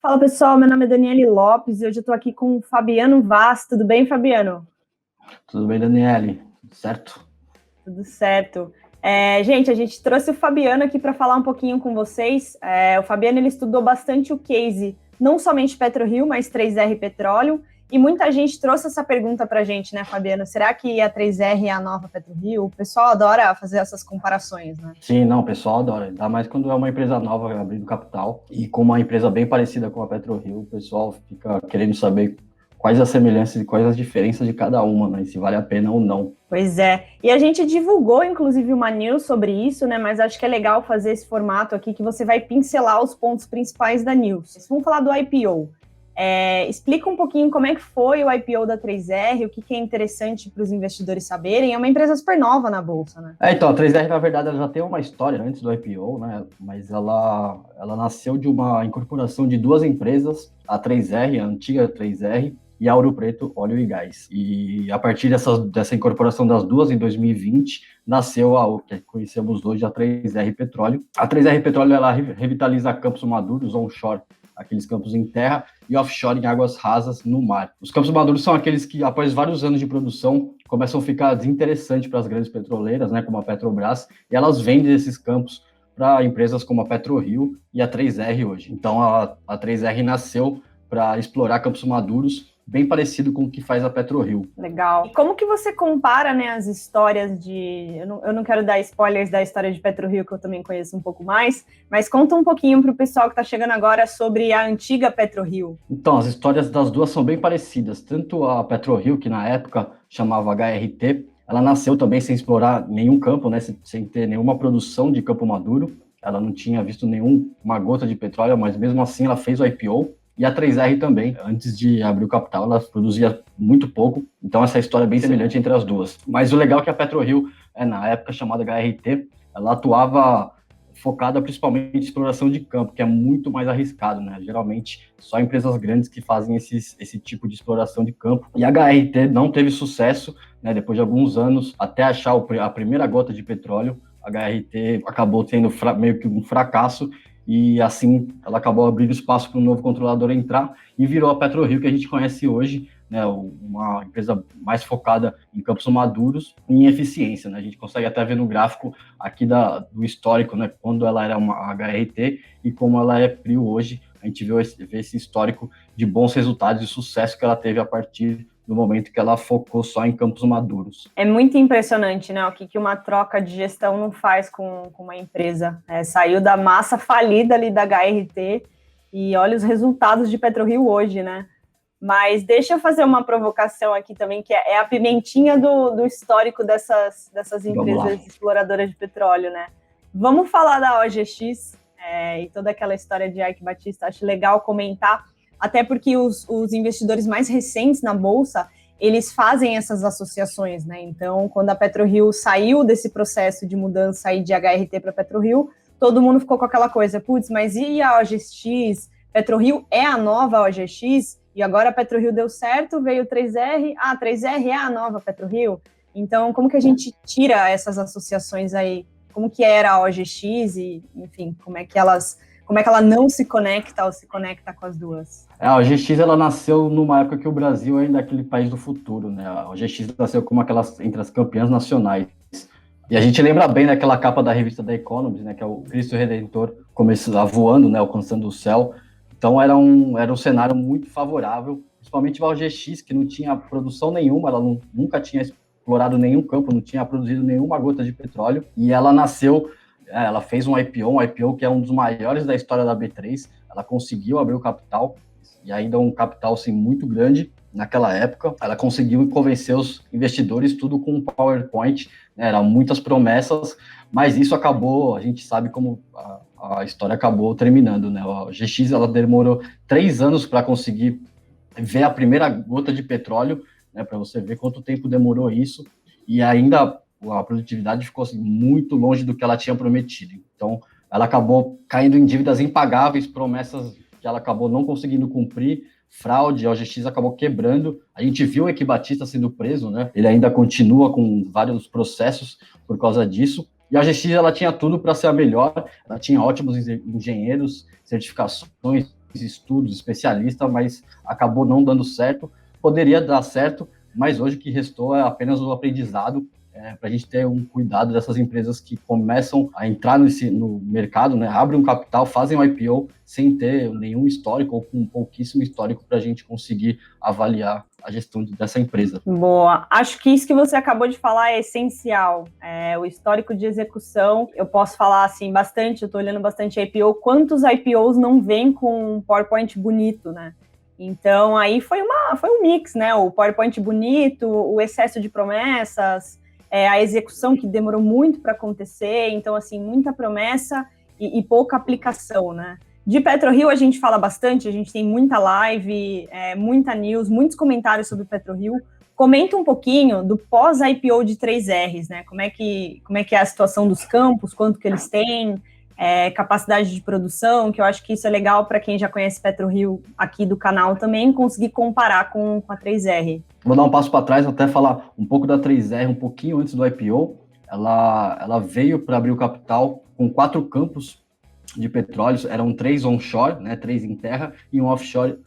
Fala pessoal, meu nome é Daniele Lopes e hoje eu estou aqui com o Fabiano Vaz. Tudo bem, Fabiano? Tudo bem, Daniele? Certo? Tudo certo. Gente, a gente trouxe o Fabiano aqui para falar um pouquinho com vocês. O Fabiano ele estudou bastante o case, não somente PetroRio, mas 3R Petróleo. E muita gente trouxe essa pergunta para a gente, né, Fabiano? Será que a 3R é a nova PetroRio? O pessoal adora fazer essas comparações, né? Sim, não, o pessoal adora. Ainda mais quando é uma empresa nova abrindo capital e com uma empresa bem parecida com a PetroRio, o pessoal fica querendo saber quais as semelhanças e quais as diferenças de cada uma, né? E se vale a pena ou não. Pois é. E a gente divulgou, inclusive, uma news sobre isso, né? Mas acho que é legal fazer esse formato aqui que você vai pincelar os pontos principais da news. Vamos falar do IPO. Explica um pouquinho como é que foi o IPO da 3R, o que é interessante para os investidores saberem. É uma empresa super nova na Bolsa, né? Então, a 3R, na verdade, ela já tem uma história antes do IPO, né? Mas ela nasceu de uma incorporação de duas empresas, a 3R, a antiga 3R, e a Ouro Preto Óleo e Gás. E a partir dessa incorporação das duas, em 2020, nasceu o que conhecemos hoje, a 3R Petróleo. A 3R Petróleo, ela revitaliza campos maduros onshore, aqueles campos em terra, e offshore em águas rasas no mar. Os campos maduros são aqueles que, após vários anos de produção, começam a ficar desinteressantes para as grandes petroleiras, né, como a Petrobras, e elas vendem esses campos para empresas como a PetroRio e a 3R hoje. Então, a 3R nasceu para explorar campos maduros, bem parecido com o que faz a PetroRio. Legal. E como que você compara, né, as histórias de... Eu não quero dar spoilers da história de PetroRio, que eu também conheço um pouco mais, mas conta um pouquinho para o pessoal que está chegando agora sobre a antiga PetroRio. Então, as histórias das duas são bem parecidas. Tanto a PetroRio, que na época chamava HRT, ela nasceu também sem explorar nenhum campo, né, sem ter nenhuma produção de campo maduro. Ela não tinha visto uma gota de petróleo, mas mesmo assim ela fez o IPO. E a 3R também, antes de abrir o capital, ela produzia muito pouco. Então, essa história é bem semelhante entre as duas. Mas o legal é que a PetroRio, na época chamada HRT, ela atuava focada principalmente em exploração de campo, que é muito mais arriscado, né? Geralmente, só empresas grandes que fazem esse tipo de exploração de campo. E a HRT não teve sucesso, né? Depois de alguns anos, até achar a primeira gota de petróleo, a HRT acabou tendo meio que um fracasso, e assim ela acabou abrindo espaço para um novo controlador entrar e virou a PetroRio que a gente conhece hoje, né, uma empresa mais focada em campos maduros e em eficiência, né? A gente consegue até ver no gráfico aqui do histórico, né, quando ela era uma HRT e como ela é PRIO hoje. A gente vê esse histórico de bons resultados e sucesso que ela teve a partir no momento que ela focou só em campos maduros. É muito impressionante, né, o que uma troca de gestão não faz com uma empresa. Saiu da massa falida ali da HRT e olha os resultados de PetroRio hoje, né? Mas deixa eu fazer uma provocação aqui também, que é a pimentinha do histórico dessas empresas exploradoras de petróleo, né? Vamos falar da OGX e toda aquela história de Ike Batista. Acho legal comentar, até porque os investidores mais recentes na Bolsa, eles fazem essas associações, né? Então, quando a PetroRio saiu desse processo de mudança aí de HRT para PetroRio, todo mundo ficou com aquela coisa, putz, mas e a OGX? PetroRio é a nova OGX? E agora a PetroRio deu certo, veio o 3R, a 3R é a nova PetroRio. Então, como que a gente tira essas associações aí? Como que era a OGX e, enfim, como é que ela não se conecta ou se conecta com as duas? A OGX, ela nasceu numa época que o Brasil ainda é aquele país do futuro, né? A OGX nasceu como entre as campeãs nacionais. E a gente lembra bem daquela capa da revista The Economist, né? Que é o Cristo Redentor voando, né? Alcançando o céu. Então era um cenário muito favorável, principalmente para a OGX, que não tinha produção nenhuma, ela nunca tinha explorado nenhum campo, não tinha produzido nenhuma gota de petróleo, e ela nasceu, ela fez um IPO que é um dos maiores da história da B3, ela conseguiu abrir o capital, e ainda um capital assim, muito grande naquela época, ela conseguiu convencer os investidores, tudo com um PowerPoint, né, eram muitas promessas, mas isso acabou, a gente sabe como a história acabou terminando, né? A GX, ela demorou 3 anos para conseguir ver a primeira gota de petróleo, né? Para você ver quanto tempo demorou isso, e ainda a produtividade ficou assim, muito longe do que ela tinha prometido. Então, ela acabou caindo em dívidas impagáveis, promessas que ela acabou não conseguindo cumprir, fraude, a OGX acabou quebrando. A gente viu o Eike Batista sendo preso, né? Ele ainda continua com vários processos por causa disso. E a OGX, ela tinha tudo para ser a melhor, ela tinha ótimos engenheiros, certificações, estudos, especialistas, mas acabou não dando certo. Poderia dar certo, mas hoje o que restou é apenas o aprendizado, para a gente ter um cuidado dessas empresas que começam a entrar no mercado, né, abrem um capital, fazem um IPO sem ter nenhum histórico ou com pouquíssimo histórico para a gente conseguir avaliar a gestão dessa empresa. Boa. Acho que isso que você acabou de falar é essencial. O histórico de execução, eu posso falar assim bastante, eu estou olhando bastante IPO, quantos IPOs não vêm com um PowerPoint bonito, né? Então, aí foi um mix, né? O PowerPoint bonito, o excesso de promessas, a execução que demorou muito para acontecer, então, assim, muita promessa e pouca aplicação, né? De PetroRio a gente fala bastante, a gente tem muita live, muita news, muitos comentários sobre PetroRio. Comenta um pouquinho do pós-IPO de 3Rs, né? Como é que é a situação dos campos, quanto que eles têm, capacidade de produção, que eu acho que isso é legal para quem já conhece PetroRio aqui do canal também, conseguir comparar com a 3R. Vou dar um passo para trás, até falar um pouco da 3R, um pouquinho antes do IPO. Ela veio para abrir o capital com 4 campos de petróleo, eram 3 onshore, né, 3 em terra e um offshore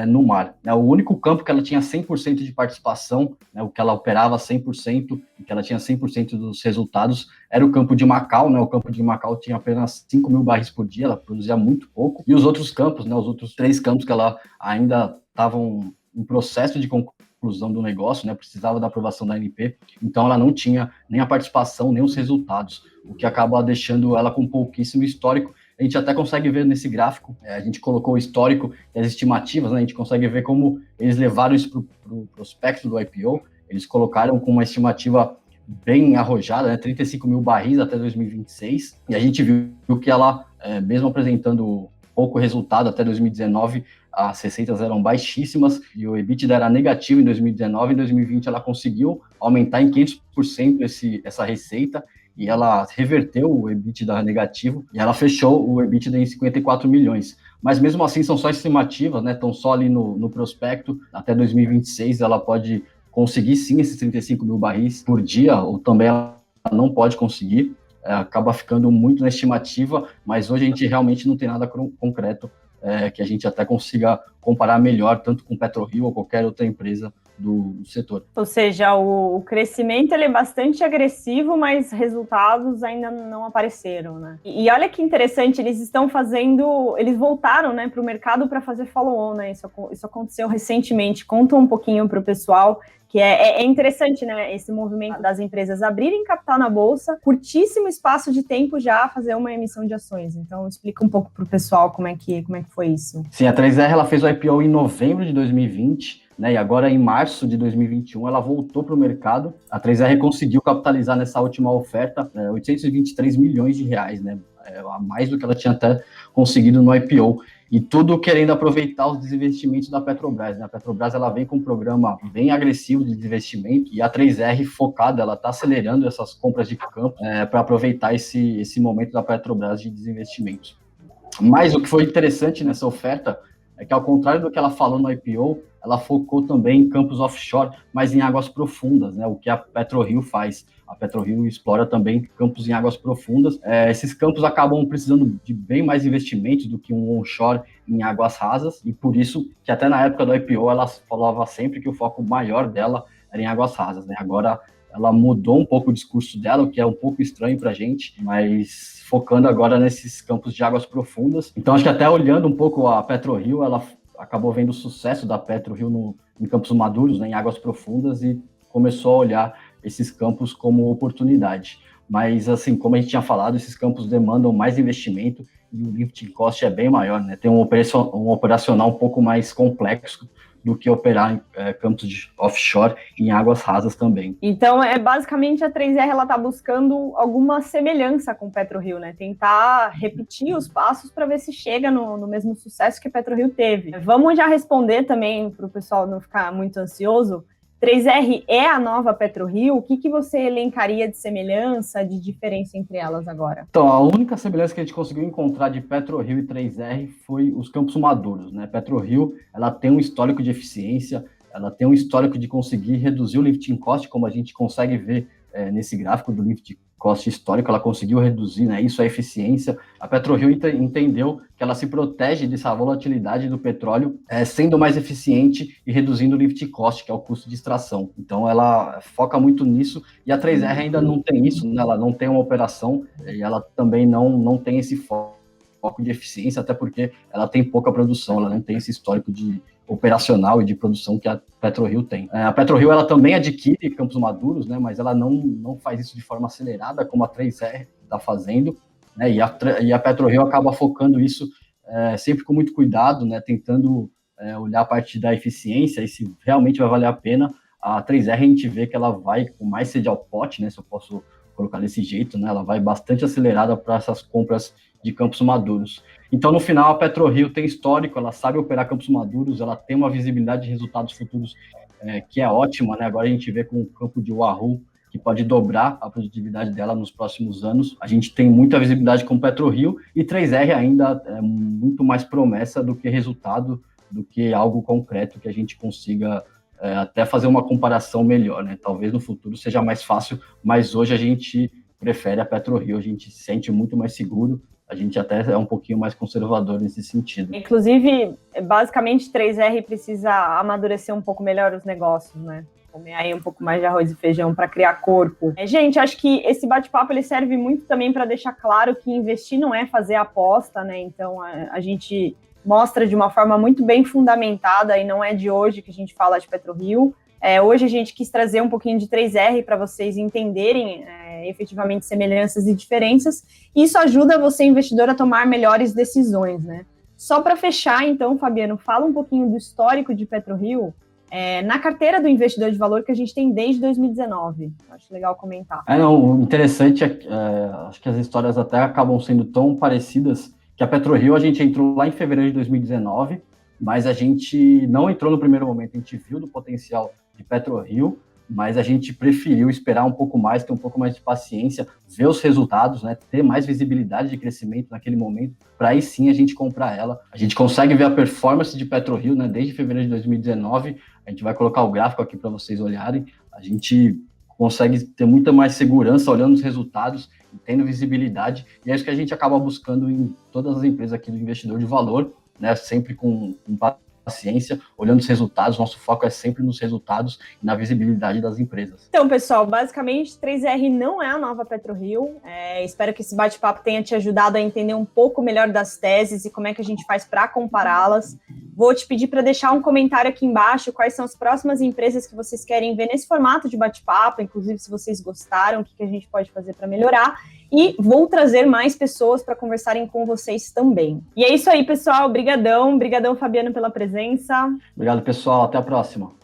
no mar. O único campo que ela tinha 100% de participação, né, o que ela operava 100%, e que ela tinha 100% dos resultados, era o campo de Macau, né, o campo de Macau tinha apenas 5 mil barris por dia, ela produzia muito pouco, e os outros campos, né, os outros 3 campos que ela ainda estavam em processo de conclusão do negócio, né, precisava da aprovação da ANP, então ela não tinha nem a participação, nem os resultados, o que acaba deixando ela com pouquíssimo histórico. A gente até consegue ver nesse gráfico, a gente colocou o histórico e as estimativas, né, a gente consegue ver como eles levaram isso para o prospecto do IPO, eles colocaram com uma estimativa bem arrojada, né, 35 mil barris até 2026, e a gente viu que ela, mesmo apresentando pouco resultado até 2019, as receitas eram baixíssimas e o EBITDA era negativo em 2019, em 2020 ela conseguiu aumentar em 500% essa receita, e ela reverteu o EBITDA negativo, e ela fechou o EBITDA em 54 milhões. Mas mesmo assim são só estimativas, né? Estão só ali no prospecto, até 2026 ela pode conseguir sim esses 35 mil barris por dia, ou também ela não pode conseguir, acaba ficando muito na estimativa, mas hoje a gente realmente não tem nada concreto que a gente até consiga comparar melhor, tanto com PetroRio ou qualquer outra empresa do setor. Ou seja, o crescimento ele é bastante agressivo, mas resultados ainda não apareceram, né? E olha que interessante, eles voltaram, né, para o mercado para fazer follow-on, né? Isso aconteceu recentemente. Conta um pouquinho para o pessoal, que é interessante, né, esse movimento das empresas abrirem capital na bolsa, curtíssimo espaço de tempo já fazer uma emissão de ações. Então, explica um pouco para o pessoal como é que foi isso. Sim, a 3R ela fez o IPO em novembro de 2020, né, e agora em março de 2021 ela voltou para o mercado. A 3R conseguiu capitalizar nessa última oferta 823 milhões de reais, né, a mais do que ela tinha até conseguido no IPO. E tudo querendo aproveitar os desinvestimentos da Petrobras, né? A Petrobras ela vem com um programa bem agressivo de desinvestimento e a 3R focada, ela está acelerando essas compras de campo para aproveitar esse momento da Petrobras de desinvestimentos. Mas o que foi interessante nessa oferta é que, ao contrário do que ela falou no IPO, ela focou também em campos offshore, mas em águas profundas, né? O que a PetroRio faz. A PetroRio explora também campos em águas profundas. Esses campos acabam precisando de bem mais investimentos do que um onshore em águas rasas, e por isso que até na época do IPO ela falava sempre que o foco maior dela era em águas rasas, né? Agora ela mudou um pouco o discurso dela, o que é um pouco estranho para a gente, mas focando agora nesses campos de águas profundas. Então, acho que até olhando um pouco a PetroRio, ela acabou vendo o sucesso da PetroRio em campos maduros, né, em águas profundas, e começou a olhar esses campos como oportunidade. Mas, assim, como a gente tinha falado, esses campos demandam mais investimento e o lifting cost é bem maior, né? Tem um operacional um pouco mais complexo do que operar em campos de offshore e em águas rasas também. Então, basicamente a 3R ela está buscando alguma semelhança com o PetroRio, né? Tentar repetir os passos para ver se chega no mesmo sucesso que a PetroRio teve. Vamos já responder também para o pessoal não ficar muito ansioso. 3R é a nova PetroRio? O que você elencaria de semelhança, de diferença entre elas agora? Então, a única semelhança que a gente conseguiu encontrar de PetroRio e 3R foi os campos maduros, né? PetroRio, ela tem um histórico de eficiência, ela tem um histórico de conseguir reduzir o lifting cost, como a gente consegue ver nesse gráfico do lifting cost histórico, ela conseguiu reduzir, né? Isso é eficiência. A PetroRio entendeu que ela se protege dessa volatilidade do petróleo, sendo mais eficiente e reduzindo o lift cost, que é o custo de extração. Então, ela foca muito nisso, e a 3R ainda não tem isso, né? Ela não tem uma operação, e ela também não tem esse foco de eficiência, até porque ela tem pouca produção, ela não tem esse histórico de operacional e de produção que a PetroRio tem. A PetroRio, ela também adquire Campos Maduros, né, mas ela não faz isso de forma acelerada, como a 3R está fazendo, né, e a PetroRio acaba focando isso sempre com muito cuidado, né, tentando olhar a parte da eficiência e se realmente vai valer a pena. A 3R, a gente vê que ela vai com mais sede ao pote, né, se eu posso colocar desse jeito, né, ela vai bastante acelerada para essas compras de Campos Maduros. Então, no final, a PetroRio tem histórico, ela sabe operar Campos Maduros, ela tem uma visibilidade de resultados futuros que é ótima, né? Agora a gente vê com o campo de Wahoo, que pode dobrar a produtividade dela nos próximos anos. A gente tem muita visibilidade com PetroRio, e 3R ainda é muito mais promessa do que resultado, do que algo concreto que a gente consiga até fazer uma comparação melhor, né? Talvez no futuro seja mais fácil, mas hoje a gente prefere a PetroRio, a gente se sente muito mais seguro, a gente até é um pouquinho mais conservador nesse sentido. Inclusive, basicamente, 3R precisa amadurecer um pouco melhor os negócios, né? Comer aí um pouco mais de arroz e feijão para criar corpo. Gente, acho que esse bate-papo ele serve muito também para deixar claro que investir não é fazer aposta, né? Então, a gente mostra de uma forma muito bem fundamentada, e não é de hoje que a gente fala de PetroRio. Hoje a gente quis trazer um pouquinho de 3R para vocês entenderem efetivamente semelhanças e diferenças, e isso ajuda você, investidor, a tomar melhores decisões, né? Só para fechar, então, Fabiano, fala um pouquinho do histórico de PetroRio na carteira do investidor de valor que a gente tem desde 2019. Acho legal comentar. O interessante acho que as histórias até acabam sendo tão parecidas, que a PetroRio a gente entrou lá em fevereiro de 2019, mas a gente não entrou no primeiro momento, a gente viu do potencial de PetroRio, mas a gente preferiu esperar um pouco mais, ter um pouco mais de paciência, ver os resultados, né, ter mais visibilidade de crescimento naquele momento, para aí sim a gente comprar ela. A gente consegue ver a performance de PetroRio, né, desde fevereiro de 2019, a gente vai colocar o gráfico aqui para vocês olharem, a gente consegue ter muita mais segurança olhando os resultados, tendo visibilidade, e é isso que a gente acaba buscando em todas as empresas aqui do investidor de valor, né, sempre com paciência, olhando os resultados. Nosso foco é sempre nos resultados e na visibilidade das empresas. Então, pessoal, basicamente, 3R não é a nova PetroRio. Espero que esse bate-papo tenha te ajudado a entender um pouco melhor das teses e como é que a gente faz para compará-las. Vou te pedir para deixar um comentário aqui embaixo quais são as próximas empresas que vocês querem ver nesse formato de bate-papo, inclusive se vocês gostaram, o que a gente pode fazer para melhorar. E vou trazer mais pessoas para conversarem com vocês também. E é isso aí, pessoal. Obrigadão, Fabiano, pela presença. Obrigado, pessoal. Até a próxima.